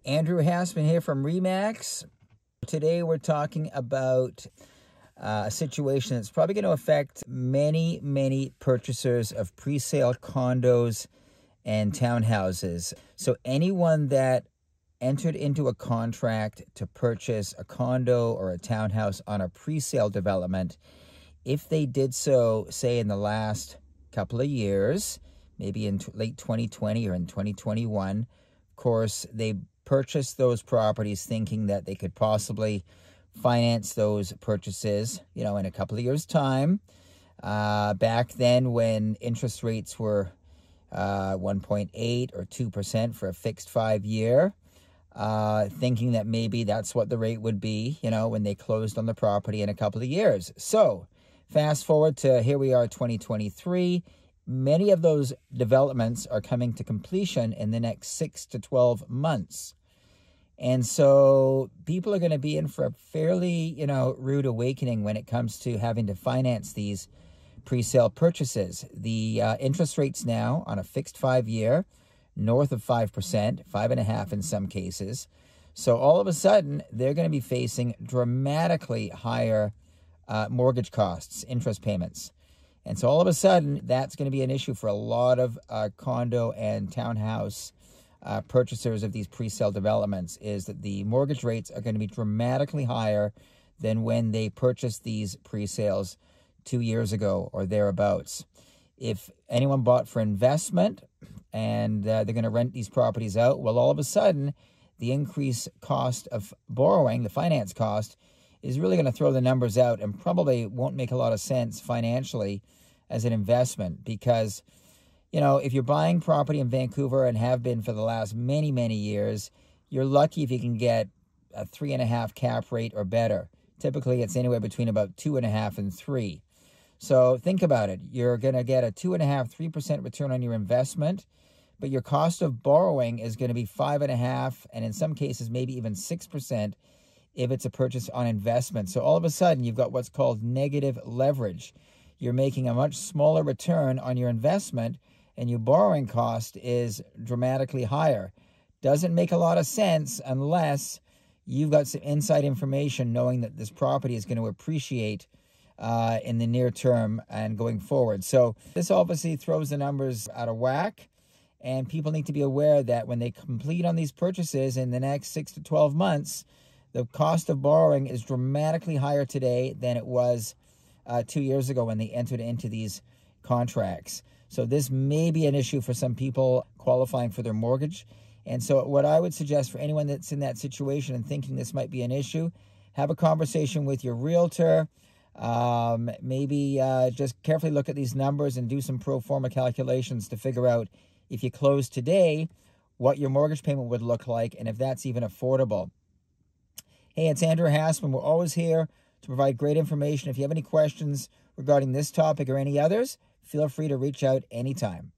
Andrew Hasman here from RE/MAX. Today we're talking about a situation that's probably going to affect many purchasers of presale condos and townhouses. So anyone that entered into a contract to purchase a condo or a townhouse on a presale development, if they did so, say, in the last couple of years, maybe in late 2020 or in 2021, of course, they purchased those properties thinking that they could possibly finance those purchases, in a couple of years' time. Back then, when interest rates were 1.8 or 2% for a fixed 5-year, thinking that maybe that's what the rate would be, when they closed on the property in a couple of years. So fast forward to here we are, 2023. Many of those developments are coming to completion in the next 6 to 12 months. And so people are going to be in for a fairly, rude awakening when it comes to having to finance these presale purchases. The interest rates now on a fixed 5-year, north of 5%, 5.5% in some cases. So all of a sudden, they're going to be facing dramatically higher mortgage costs, interest payments. And so all of a sudden, that's going to be an issue for a lot of condo and townhouse purchasers of these presale developments, is that the mortgage rates are going to be dramatically higher than when they purchased these presales 2 years ago or thereabouts. If anyone bought for investment and they're going to rent these properties out, well, all of a sudden, the increased cost of borrowing, the finance cost, is really going to throw the numbers out and probably won't make a lot of sense financially as an investment, because if you're buying property in Vancouver and have been for the last many years, you're lucky if you can get a 3.5 cap rate or better. Typically, it's anywhere between about 2.5 and 3. So think about it. You're going to get a 2.5, 3% return on your investment, but your cost of borrowing is going to be 5.5, and in some cases, maybe even 6% if it's a purchase on investment. So all of a sudden, you've got what's called negative leverage. You're making a much smaller return on your investment, and your borrowing cost is dramatically higher. Doesn't make a lot of sense unless you've got some inside information knowing that this property is going to appreciate in the near term and going forward. So this obviously throws the numbers out of whack, and people need to be aware that when they complete on these purchases in the next 6 to 12 months, the cost of borrowing is dramatically higher today than it was 2 years ago when they entered into these contracts. So this may be an issue for some people qualifying for their mortgage. And so what I would suggest for anyone that's in that situation and thinking this might be an issue, have a conversation with your realtor. Maybe just carefully look at these numbers and do some pro forma calculations to figure out if you close today, what your mortgage payment would look like and if that's even affordable. Hey, it's Andrew Hasman. We're always here to provide great information. If you have any questions regarding this topic or any others, feel free to reach out anytime.